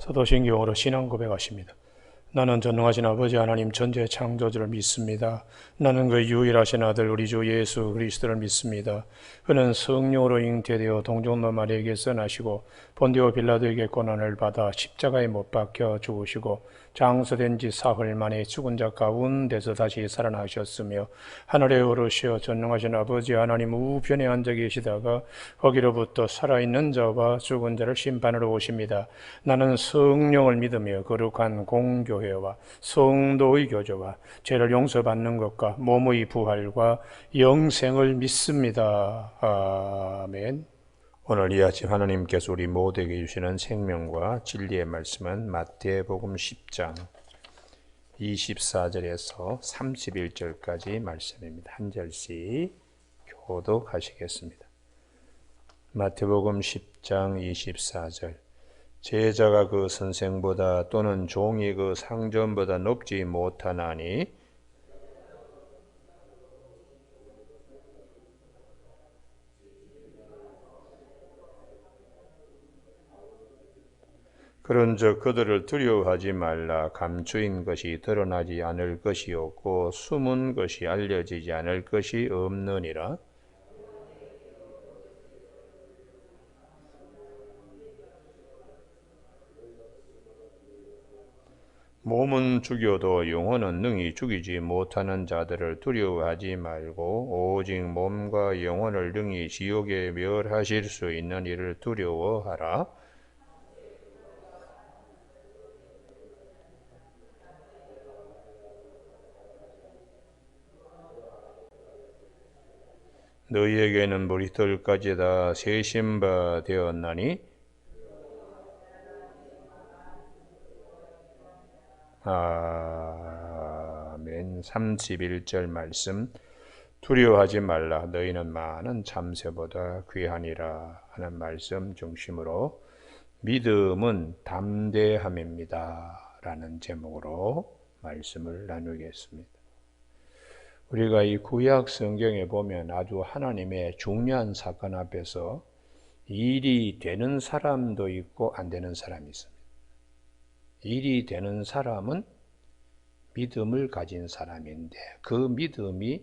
사도신경으로 신앙 고백하십니다. 나는 전능하신 아버지 하나님 전지의 창조주를 믿습니다. 나는 그 유일하신 아들 우리 주 예수 그리스도를 믿습니다. 그는 성령으로 잉태되어 동정노 마리아에게서 나시고 본디오 빌라도에게 고난을 받아 십자가에 못 박혀 죽으시고 장사된 지 사흘 만에 죽은 자 가운데서 다시 살아나셨으며 하늘에 오르시어 전능하신 아버지 하나님 우편에 앉아 계시다가 거기로부터 살아있는 자와 죽은 자를 심판하러 오십니다. 나는 성령을 믿으며 거룩한 공교회와 성도의 교제와 죄를 용서받는 것과 몸의 부활과 영생을 믿습니다. 아멘. 오늘 이 아침 하나님께서 우리 모두에게 주시는 생명과 진리의 말씀은 마태복음 10장 24절에서 31절까지 말씀입니다. 한 절씩 교독하시겠습니다. 마태복음 10장 24절 제자가 그 선생보다 또는 종이 그 상전보다 높지 못하나니 그런즉 그들을 두려워하지 말라. 감추인 것이 드러나지 않을 것이 없고 숨은 것이 알려지지 않을 것이 없느니라. 몸은 죽여도 영혼은 능히 죽이지 못하는 자들을 두려워하지 말고 오직 몸과 영혼을 능히 지옥에 멸하실 수 있는 이를 두려워하라. 너희에게는 머리털까지 다 세신 바 되었나니 아멘. 31절 말씀 두려워하지 말라 너희는 많은 참새보다 귀하니라 하는 말씀 중심으로 믿음은 담대함입니다 라는 제목으로 말씀을 나누겠습니다. 우리가 이 구약 성경에 보면 아주 하나님의 중요한 사건 앞에서 일이 되는 사람도 있고 안 되는 사람이 있습니다. 일이 되는 사람은 믿음을 가진 사람인데 그 믿음이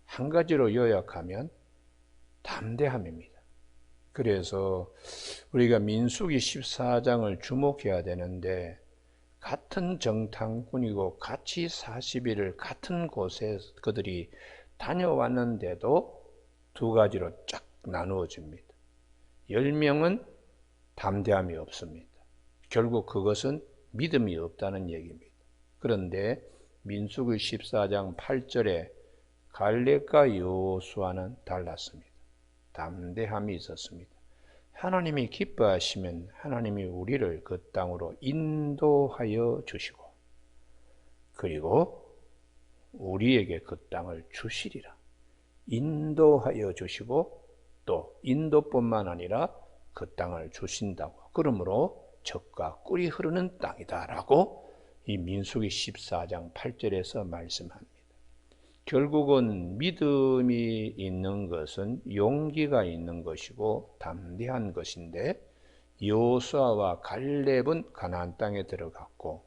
한 가지로 요약하면 담대함입니다. 그래서 우리가 민수기 14장을 주목해야 되는데 같은 정탐꾼이고 같이 40일을 같은 곳에 그들이 다녀왔는데도 두 가지로 쫙 나누어집니다. 10명은 담대함이 없습니다. 결국 그것은 믿음이 없다는 얘기입니다. 그런데 민수기 14장 8절에 갈렙과 여호수아는 달랐습니다. 담대함이 있었습니다. 하나님이 기뻐하시면 하나님이 우리를 그 땅으로 인도하여 주시고 그리고 우리에게 그 땅을 주시리라. 인도하여 주시고 또 인도뿐만 아니라 그 땅을 주신다고. 그러므로 젖과 꿀이 흐르는 땅이다라고 이 민수기 14장 8절에서 말씀합니다. 결국은 믿음이 있는 것은 용기가 있는 것이고 담대한 것인데 여호수아와 갈렙은 가나안 땅에 들어갔고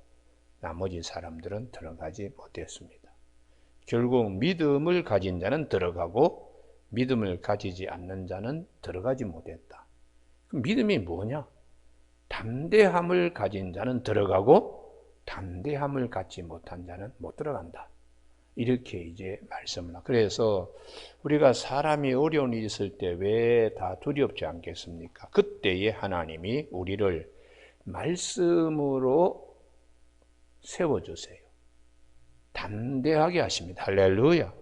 나머지 사람들은 들어가지 못했습니다. 결국 믿음을 가진 자는 들어가고 믿음을 가지지 않는 자는 들어가지 못했다. 그럼 믿음이 뭐냐? 담대함을 가진 자는 들어가고 담대함을 갖지 못한 자는 못 들어간다. 이렇게 이제 말씀을 하고 그래서 우리가 사람이 어려운 일이 있을 때 왜 다 두렵지 않겠습니까? 그때에 하나님이 우리를 말씀으로 세워주세요. 담대하게 하십니다. 할렐루야.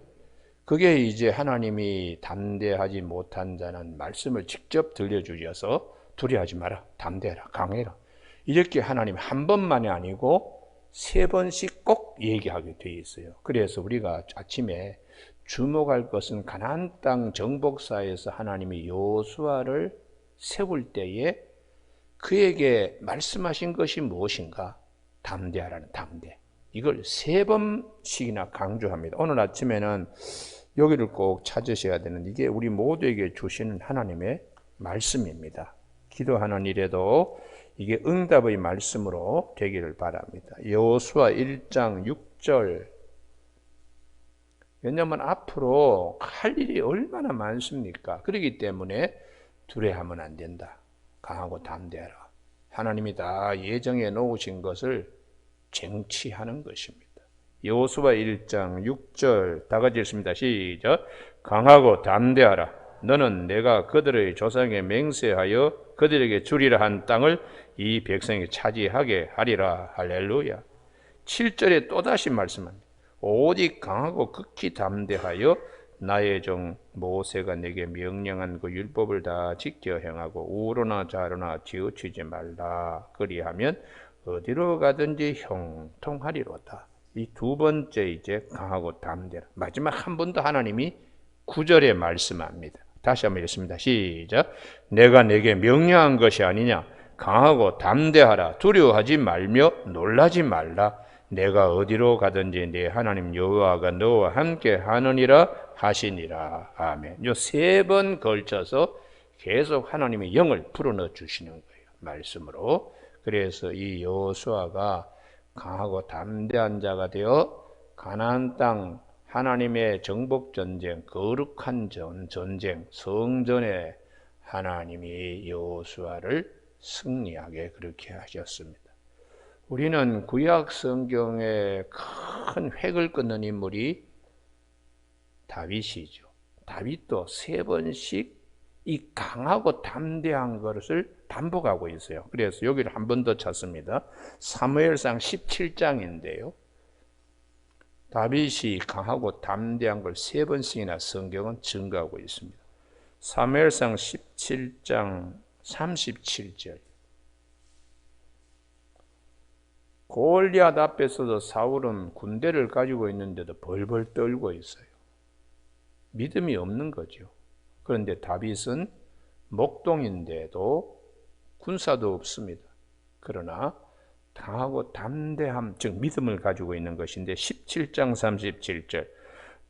그게 이제 하나님이 담대하지 못한 자는 말씀을 직접 들려주셔서 두려워하지 마라. 담대해라. 강해라. 이렇게 하나님 한 번만이 아니고 3번씩 꼭 얘기하게 되어 있어요. 그래서 우리가 아침에 주목할 것은 가나안 땅 정복사에서 하나님이 여호수아를 세울 때에 그에게 말씀하신 것이 무엇인가? 담대하라는 담대. 이걸 3번씩이나 강조합니다. 오늘 아침에는 여기를 꼭 찾으셔야 되는 이게 우리 모두에게 주시는 하나님의 말씀입니다. 기도하는 일에도 이게 응답의 말씀으로 되기를 바랍니다. 여호수아 1장 6절. 왜냐하면 앞으로 할 일이 얼마나 많습니까? 그렇기 때문에 두려워하면 안 된다. 강하고 담대하라. 하나님이 다 예정해 놓으신 것을 쟁취하는 것입니다. 여호수아 1장 6절 다 같이 읽습니다. 시작. 강하고 담대하라. 너는 내가 그들의 조상에 맹세하여 그들에게 주리라 한 땅을 이 백성이 차지하게 하리라. 할렐루야. 7절에 또다시 말씀합니다. 오직 강하고 극히 담대하여 나의 종 모세가 내게 명령한 그 율법을 다 지켜 행하고 우로나 좌로나 치우치지 말라. 그리하면 어디로 가든지 형통하리로다. 이 두 번째 이제 강하고 담대라. 마지막 한 번 더 하나님이 9절에 말씀합니다. 다시 한번 읽습니다. 시작. 내가 내게 명령한 것이 아니냐. 강하고 담대하라. 두려워하지 말며 놀라지 말라. 내가 어디로 가든지 내 하나님 여호와가 너와 함께 하느니라 하시니라. 아멘. 요 세 번 걸쳐서 계속 하나님의 영을 불어넣어 주시는 거예요. 말씀으로. 그래서 이 여호수아가 강하고 담대한 자가 되어 가나안 땅 하나님의 정복 전쟁, 거룩한 전쟁, 성전에 하나님이 여호수아를 승리하게 그렇게 하셨습니다. 우리는 구약 성경의 큰 획을 끊는 인물이 다윗이죠. 다윗도 세 번씩 이 강하고 담대한 것을 반복하고 있어요. 그래서 여기를 한 번 더 찾습니다. 사무엘상 17장인데요. 다윗이 강하고 담대한 걸 세 번씩이나 성경은 증거하고 있습니다. 사무엘상 17장 37절. 골리앗 앞에서도 사울은 군대를 가지고 있는데도 벌벌 떨고 있어요. 믿음이 없는 거죠. 그런데 다윗은 목동인데도 군사도 없습니다. 그러나 강하고 담대함, 즉 믿음을 가지고 있는 것인데 17장 37절.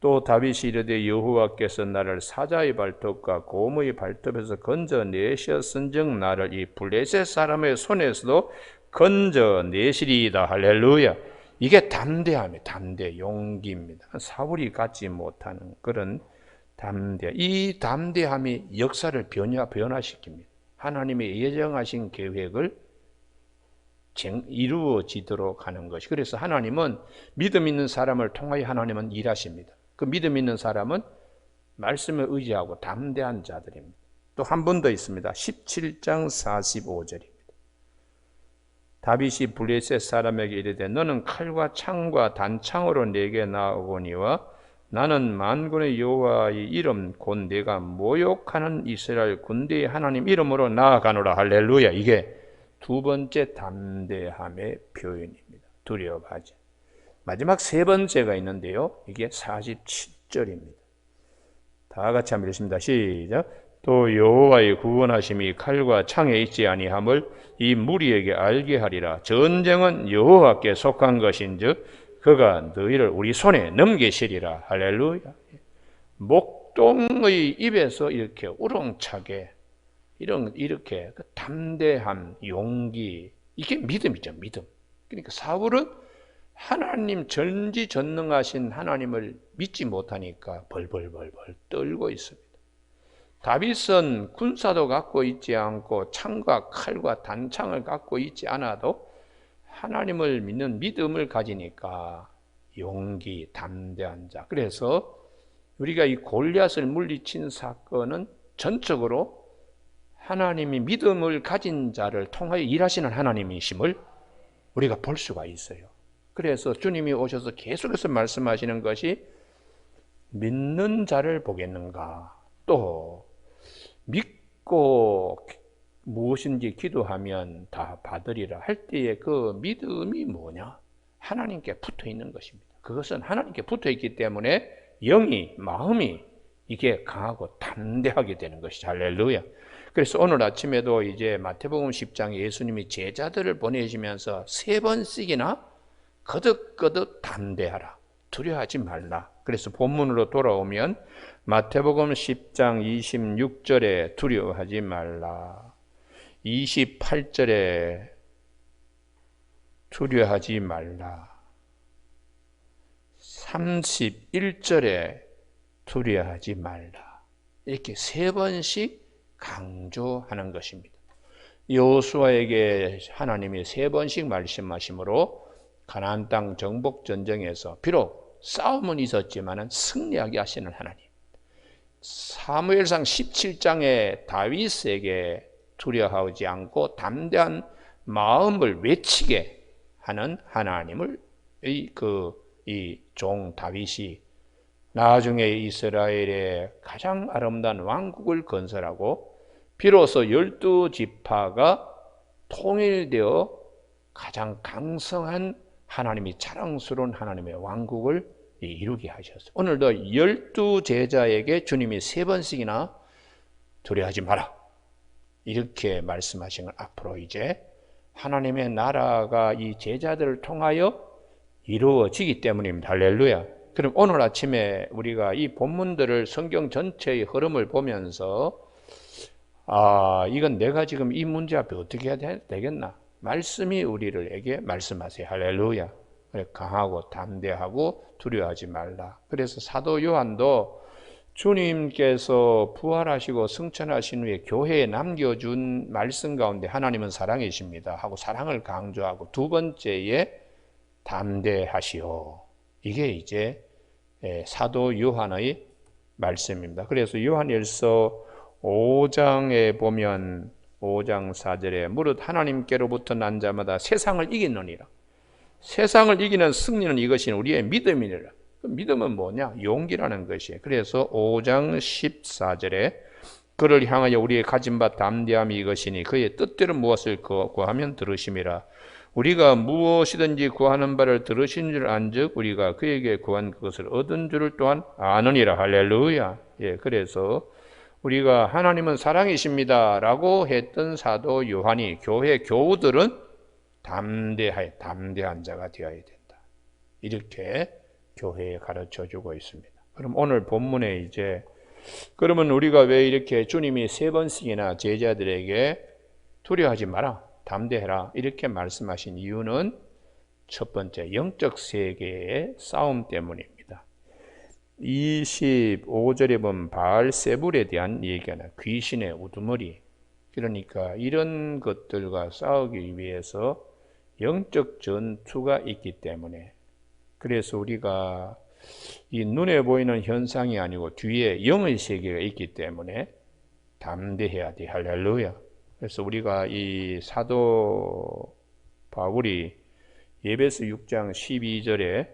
또 다윗이 이르되 여호와께서 나를 사자의 발톱과 곰의 발톱에서 건져내셨은즉 나를 이 블레셋 사람의 손에서도 건져내시리이다. 할렐루야. 이게 담대함이에요. 담대, 용기입니다. 사울이 갖지 못하는 그런 담대. 이 담대함이 역사를 변화시킵니다. 하나님의 예정하신 계획을 이루어지도록 하는 것이. 그래서 하나님은 믿음 있는 사람을 통하여 하나님은 일하십니다. 그 믿음 있는 사람은 말씀을 의지하고 담대한 자들입니다. 또 한 번 더 있습니다. 17장 45절입니다. 다윗이 블레셋 사람에게 이르되 너는 칼과 창과 단창으로 내게 나오거니와 나는 만군의 여호와의 이름 곧 내가 모욕하는 이스라엘 군대의 하나님 이름으로 나아가노라. 할렐루야. 이게 두 번째 담대함의 표현입니다. 두려워하지. 마지막 세 번째가 있는데요. 이게 47절입니다. 다 같이 한번 읽습니다. 시작. 또 여호와의 구원하심이 칼과 창에 있지 아니함을 이 무리에게 알게 하리라. 전쟁은 여호와께 속한 것인즉 그가 너희를 우리 손에 넘기시리라. 할렐루야. 목동의 입에서 이렇게 우렁차게 이렇게 담대함, 용기, 이게 믿음이죠. 믿음. 그러니까 사울은 하나님 전지전능하신 하나님을 믿지 못하니까 벌벌벌 떨고 있습니다. 다윗은 군사도 갖고 있지 않고 창과 칼과 단창을 갖고 있지 않아도 하나님을 믿는 믿음을 가지니까 용기, 담대한 자. 그래서 우리가 이 골리앗을 물리친 사건은 전적으로 하나님이 믿음을 가진 자를 통하여 일하시는 하나님이심을 우리가 볼 수가 있어요. 그래서 주님이 오셔서 계속해서 말씀하시는 것이 믿는 자를 보겠는가, 또 믿고 무엇인지 기도하면 다 받으리라 할 때의 그 믿음이 뭐냐? 하나님께 붙어 있는 것입니다. 그것은 하나님께 붙어 있기 때문에 영이, 마음이 이게 강하고 담대하게 되는 것이죠. 할렐루야. 그래서 오늘 아침에도 이제 마태복음 10장에 예수님이 제자들을 보내시면서 세 번씩이나 거듭거듭 담대하라, 두려워하지 말라. 그래서 본문으로 돌아오면 마태복음 10장 26절에 두려워하지 말라. 28절에 두려워하지 말라. 31절에 두려워하지 말라. 이렇게 세 번씩 강조하는 것입니다. 여호수아에게 하나님이 세 번씩 말씀하심으로 가나안 땅 정복 전쟁에서 비록 싸움은 있었지만 승리하게 하시는 하나님. 사무엘상 17장에 다윗에게 두려워하지 않고 담대한 마음을 외치게 하는 하나님을 이 종 다윗이 나중에 이스라엘의 가장 아름다운 왕국을 건설하고 비로소 12지파가 통일되어 가장 강성한 하나님이 자랑스러운 하나님의 왕국을 이루게 하셨어요. 오늘도 12제자에게 주님이 세 번씩이나 두려워하지 마라 이렇게 말씀하신 걸 앞으로 이제 하나님의 나라가 이 제자들을 통하여 이루어지기 때문입니다. 할렐루야. 그럼 오늘 아침에 우리가 이 본문들을 성경 전체의 흐름을 보면서 이건 내가 지금 이 문제 앞에 어떻게 해야 되겠나? 말씀이 우리에게 말씀하세요. 할렐루야. 강하고 담대하고 두려워하지 말라. 그래서 사도 요한도 주님께서 부활하시고 승천하신 후에 교회에 남겨준 말씀 가운데 하나님은 사랑이십니다 하고 사랑을 강조하고 두 번째에 담대하시오. 이게 이제 사도 요한의 말씀입니다. 그래서 요한일서 5장에 보면 5장 4절에 무릇 하나님께로부터 난 자마다 세상을 이기느니라. 세상을 이기는 승리는 이것이 우리의 믿음이니라. 그 믿음은 뭐냐? 용기라는 것이에요. 그래서 5장 14절에 그를 향하여 우리의 가진 바 담대함이 이것이니 그의 뜻대로 무엇을 구하면 들으심이라. 우리가 무엇이든지 구하는 바를 들으신 줄 안즉 우리가 그에게 구한 그것을 얻은 줄을 또한 아느니라. 할렐루야. 그래서 우리가 하나님은 사랑이십니다 라고 했던 사도 요한이 교회 교우들은 담대한 자가 되어야 된다. 이렇게 교회에 가르쳐 주고 있습니다. 그럼 오늘 본문에 이제 그러면 우리가 왜 이렇게 주님이 세 번씩이나 제자들에게 두려워하지 마라, 담대해라 이렇게 말씀하신 이유는 첫 번째 영적 세계의 싸움 때문입니다. 25절에 보면 바알세불에 대한 얘기하나 귀신의 우두머리, 그러니까 이런 것들과 싸우기 위해서 영적 전투가 있기 때문에, 그래서 우리가 이 눈에 보이는 현상이 아니고 뒤에 영의 세계가 있기 때문에 담대해야 돼. 할렐루야. 그래서 우리가 이 사도 바울이 에베소 6장 12절에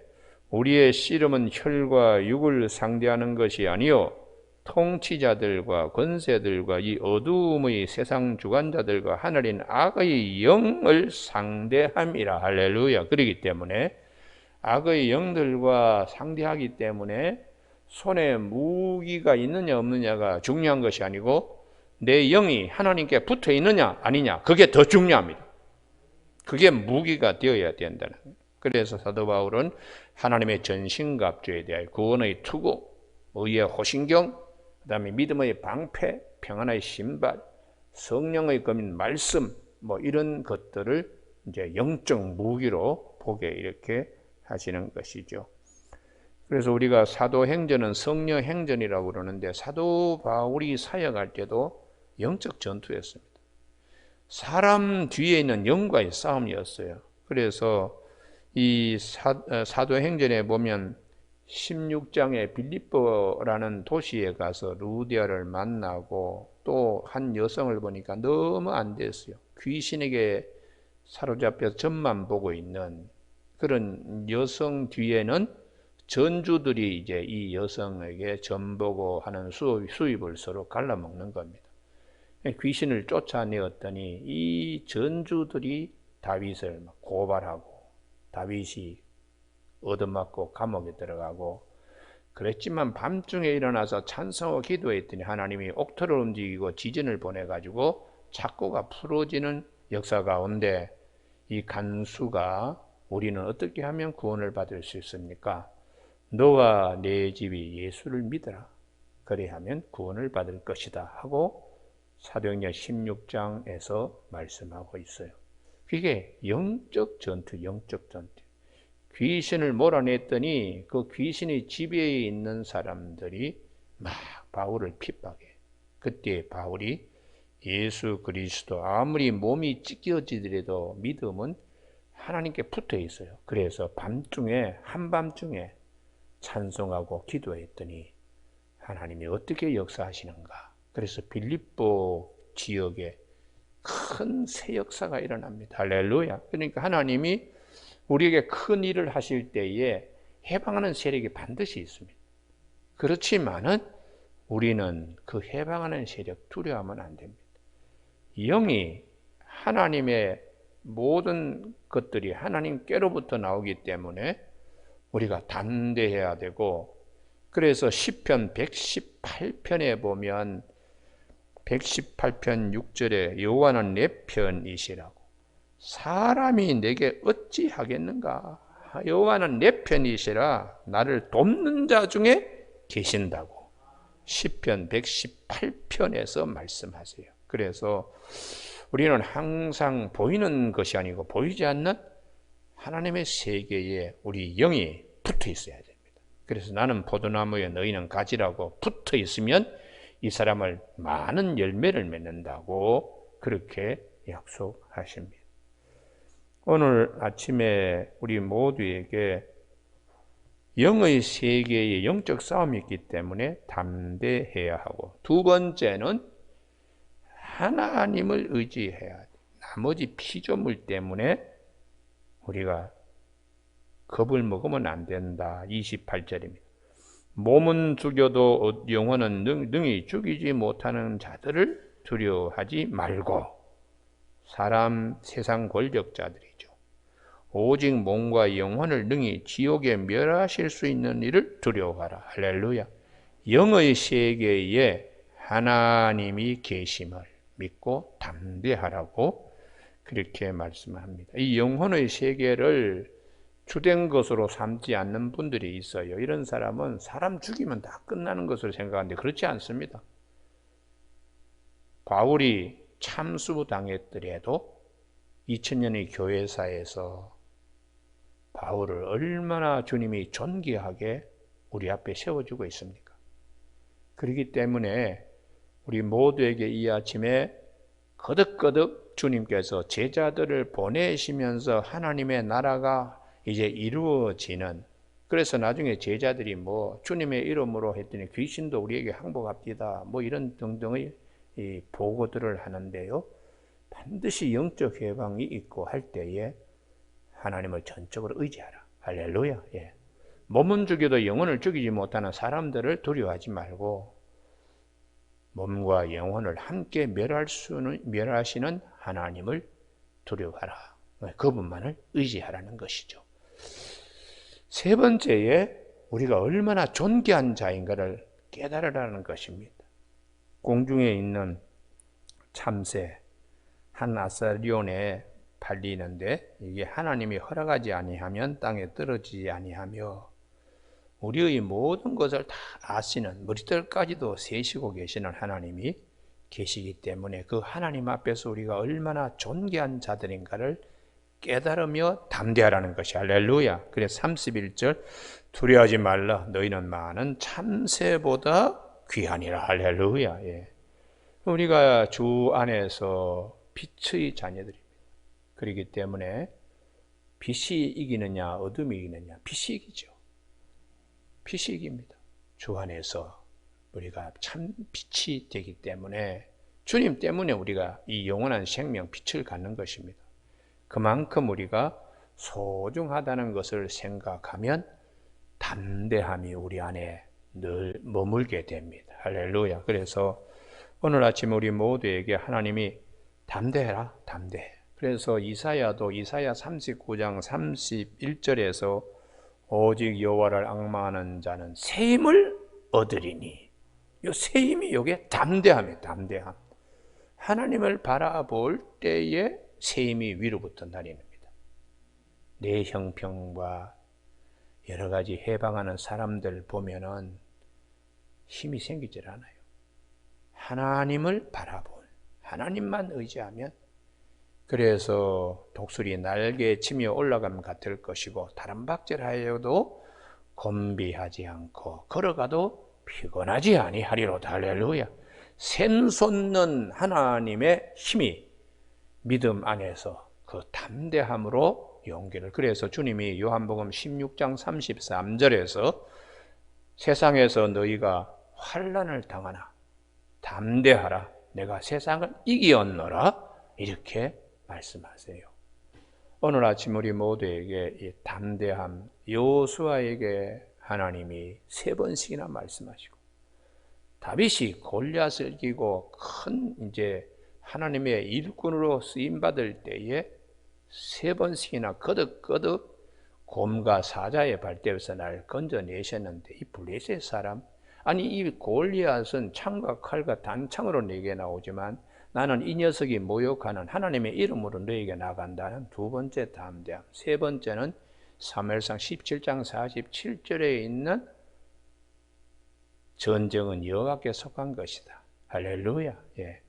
우리의 씨름은 혈과 육을 상대하는 것이 아니요 통치자들과 권세들과 이 어두움의 세상 주관자들과 하늘인 악의 영을 상대함이라. 할렐루야. 그렇기 때문에 악의 영들과 상대하기 때문에 손에 무기가 있느냐 없느냐가 중요한 것이 아니고 내 영이 하나님께 붙어 있느냐 아니냐 그게 더 중요합니다. 그게 무기가 되어야 된다는 거예요. 그래서 사도 바울은 하나님의 전신갑주에 대하여 구원의 투구, 의의 호신경, 그 다음에 믿음의 방패, 평안의 신발, 성령의 검인 말씀 이런 것들을 이제 영적 무기로 보게 이렇게 하시는 것이죠. 그래서 우리가 사도행전은 성령행전이라고 그러는데 사도 바울이 사역할 때도 영적 전투였습니다. 사람 뒤에 있는 영과의 싸움이었어요. 그래서 이 사도행전에 보면 16장에 빌립보라는 도시에 가서 루디아를 만나고 또 한 여성을 보니까 너무 안 됐어요. 귀신에게 사로잡혀 전만 보고 있는 그런 여성 뒤에는 전주들이 이제 이 여성에게 전 보고 하는 수입을 서로 갈라먹는 겁니다. 귀신을 쫓아내었더니 이 전주들이 다윗을 고발하고 다윗이 얻어맞고 감옥에 들어가고 그랬지만 밤중에 일어나서 찬송하고 기도했더니 하나님이 옥토를 움직이고 지진을 보내가지고 착고가 풀어지는 역사 가운데 이 간수가 우리는 어떻게 하면 구원을 받을 수 있습니까? 너와 내 집이 예수를 믿어라. 그래야 하면 구원을 받을 것이다 하고 사도행전 16장에서 말씀하고 있어요. 그게 영적 전투, 영적 전투. 귀신을 몰아냈더니 그 귀신의 지배에 있는 사람들이 막 바울을 핍박해. 그때 바울이 예수 그리스도, 아무리 몸이 찢겨지더라도 믿음은 하나님께 붙어 있어요. 그래서 한밤중에 찬송하고 기도했더니 하나님이 어떻게 역사하시는가. 그래서 빌립보 지역에 큰 새 역사가 일어납니다. 할렐루야. 그러니까 하나님이 우리에게 큰 일을 하실 때에 해방하는 세력이 반드시 있습니다. 그렇지만은 우리는 그 해방하는 세력 두려워하면 안 됩니다. 영이 하나님의 모든 것들이 하나님께로부터 나오기 때문에 우리가 담대해야 되고, 그래서 시편 118편에 보면 118편 6절에 여호와는 내 편이시라고. 사람이 내게 어찌하겠는가. 여호와는 내 편이시라 나를 돕는 자 중에 계신다고 시편 118편에서 말씀하세요. 그래서 우리는 항상 보이는 것이 아니고 보이지 않는 하나님의 세계에 우리 영이 붙어 있어야 됩니다. 그래서 나는 포도나무에 너희는 가지라고 붙어 있으면 이 사람을 많은 열매를 맺는다고 그렇게 약속하십니다. 오늘 아침에 우리 모두에게 영의 세계에 영적 싸움이 있기 때문에 담대해야 하고, 두 번째는 하나님을 의지해야 돼. 나머지 피조물 때문에 우리가 겁을 먹으면 안 된다. 28절입니다. 몸은 죽여도 영혼은 능히 죽이지 못하는 자들을 두려워하지 말고, 사람 세상 권력자들이죠. 오직 몸과 영혼을 능히 지옥에 멸하실 수 있는 일을 두려워하라. 할렐루야. 영의 세계에 하나님이 계심을 믿고 담대하라고 그렇게 말씀합니다. 이 영혼의 세계를 주된 것으로 삼지 않는 분들이 있어요. 이런 사람은 사람 죽이면 다 끝나는 것으로 생각하는데 그렇지 않습니다. 바울이 참수당했더라도 2000년의 교회사에서 바울을 얼마나 주님이 존귀하게 우리 앞에 세워주고 있습니까? 그렇기 때문에 우리 모두에게 이 아침에 거듭거듭 주님께서 제자들을 보내시면서 하나님의 나라가 이제 이루어지는, 그래서 나중에 제자들이 주님의 이름으로 했더니 귀신도 우리에게 항복합니다. 이런 등등의 이 보고들을 하는데요. 반드시 영적 해방이 있고 할 때에 하나님을 전적으로 의지하라. 할렐루야. 예. 몸은 죽여도 영혼을 죽이지 못하는 사람들을 두려워하지 말고 몸과 영혼을 함께 멸하시는 하나님을 두려워하라. 그분만을 의지하라는 것이죠. 세 번째에 우리가 얼마나 존귀한 자인가를 깨달으라는 것입니다. 공중에 있는 참새 한 아사리온에 팔리는데 이게 하나님이 허락하지 아니하면 땅에 떨어지지 아니하며 우리의 모든 것을 다 아시는, 머리털까지도 세시고 계시는 하나님이 계시기 때문에 그 하나님 앞에서 우리가 얼마나 존귀한 자들인가를 깨달으며 담대하라는 것이 할렐루야. 그래서 31절 두려워하지 말라 너희는 많은 참새보다 귀하니라. 할렐루야. 예. 우리가 주 안에서 빛의 자녀들입니다. 그렇기 때문에 빛이 이기느냐 어둠이 이기느냐, 빛이 이기죠. 빛이 이깁니다. 주 안에서 우리가 참 빛이 되기 때문에 주님 때문에 우리가 이 영원한 생명 빛을 갖는 것입니다. 그만큼 우리가 소중하다는 것을 생각하면 담대함이 우리 안에 늘 머물게 됩니다. 할렐루야. 그래서 오늘 아침 우리 모두에게 하나님이 담대해라, 담대해. 그래서 이사야도 이사야 39장 31절에서 오직 여호와를 앙망하는 자는 새 힘을 얻으리니, 이 새 힘이 이게 담대함이에요. 담대함. 하나님을 바라볼 때에 새 힘이 위로부터 나립니다. 내 형편과 여러 가지 해방하는 사람들 보면은 힘이 생기질 않아요. 하나님을 바라본 하나님만 의지하면 그래서 독수리 날개에 치며 올라가면 같을 것이고 다른 박질하여도 곤비하지 않고 걸어가도 피곤하지 아니하리로다. 할렐루야. 샘솟는 하나님의 힘이 믿음 안에서 그 담대함으로 용기를, 그래서 주님이 요한복음 16장 33절에서 세상에서 너희가 환난을 당하나 담대하라 내가 세상을 이기었노라 이렇게 말씀하세요. 오늘 아침 우리 모두에게 이 담대함, 여호수아에게 하나님이 3번씩이나 말씀하시고 다윗이 골리앗을 이기고 큰 이제 하나님의 일꾼으로 쓰임 받을 때에 3번씩이나 거듭거듭 곰과 사자의 발대에서 날 건져내셨는데 이 블레셋 사람, 아니 이 골리앗은 창과 칼과 단창으로 내게 나오지만 나는 이 녀석이 모욕하는 하나님의 이름으로 너에게 나간다는 2번째 담대함. 3번째는 사무엘상 17장 47절에 있는 전쟁은 여호와께 속한 것이다. 할렐루야. 예.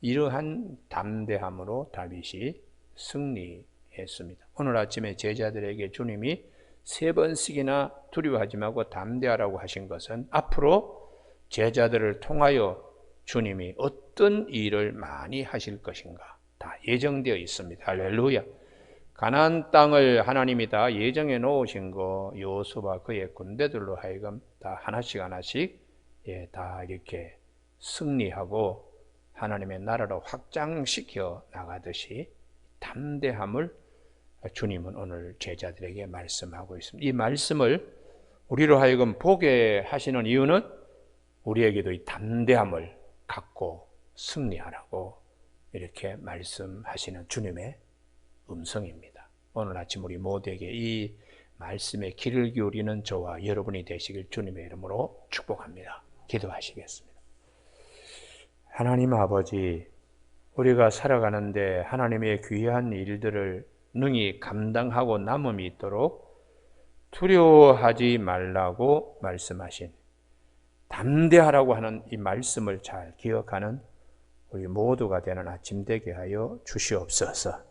이러한 담대함으로 다윗이 승리했습니다. 오늘 아침에 제자들에게 주님이 3번씩이나 두려워하지 말고 담대하라고 하신 것은 앞으로 제자들을 통하여 주님이 어떤 일을 많이 하실 것인가 다 예정되어 있습니다. 할렐루야. 가나안 땅을 하나님이 다 예정해 놓으신 거 여호수아와 그의 군대들로 하여금 다 하나씩 다 이렇게 승리하고 하나님의 나라로 확장시켜 나가듯이 담대함을 주님은 오늘 제자들에게 말씀하고 있습니다. 이 말씀을 우리로 하여금 보게 하시는 이유는 우리에게도 이 담대함을 갖고 승리하라고 이렇게 말씀하시는 주님의 음성입니다. 오늘 아침 우리 모두에게 이 말씀에 귀를 기울이는 저와 여러분이 되시길 주님의 이름으로 축복합니다. 기도하시겠습니다. 하나님 아버지, 우리가 살아가는데 하나님의 귀한 일들을 능히 감당하고 남음이 있도록 두려워하지 말라고 말씀하신 담대하라고 하는 이 말씀을 잘 기억하는 우리 모두가 되는 아침 되게 하여 주시옵소서.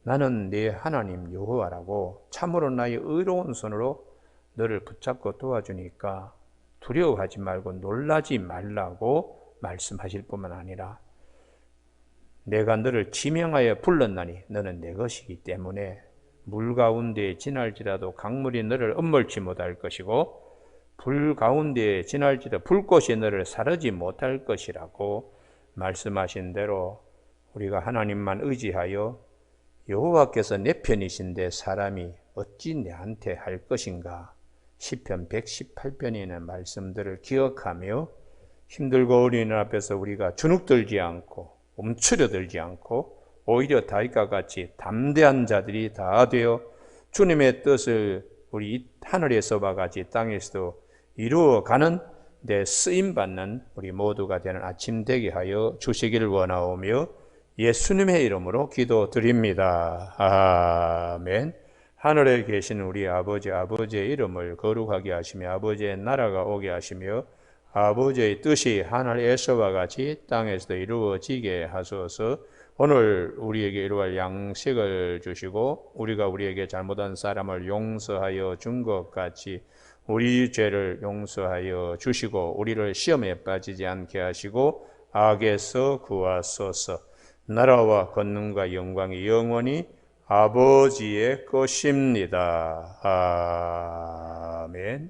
나는 네 하나님 여호와라고 참으로 나의 의로운 손으로 너를 붙잡고 도와주니까 두려워하지 말고 놀라지 말라고 말씀하실 뿐만 아니라 내가 너를 지명하여 불렀나니 너는 내 것이기 때문에 물 가운데에 지날지라도 강물이 너를 엄물지 못할 것이고 불 가운데에 지날지라도 불꽃이 너를 사르지 못할 것이라고 말씀하신 대로 우리가 하나님만 의지하여 여호와께서 내 편이신데 사람이 어찌 내한테 할 것인가 시편 118편에 있는 말씀들을 기억하며 힘들고 어려운 앞에서 우리가 주눅들지 않고 움츠려들지 않고 오히려 다윗과 같이 담대한 자들이 다 되어 주님의 뜻을 우리 하늘에서와 같이 땅에서도 이루어가는 데 쓰임받는 우리 모두가 되는 아침 되게 하여 주시기를 원하오며 예수님의 이름으로 기도드립니다. 아멘. 하늘에 계신 우리 아버지, 아버지의 이름을 거룩하게 하시며 아버지의 나라가 오게 하시며 아버지의 뜻이 하늘에서와 같이 땅에서도 이루어지게 하소서. 오늘 우리에게 이루어갈 양식을 주시고 우리가 우리에게 잘못한 사람을 용서하여 준 것 같이 우리 죄를 용서하여 주시고 우리를 시험에 빠지지 않게 하시고 악에서 구하소서. 나라와 권능과 영광이 영원히 아버지의 것입니다. 아멘.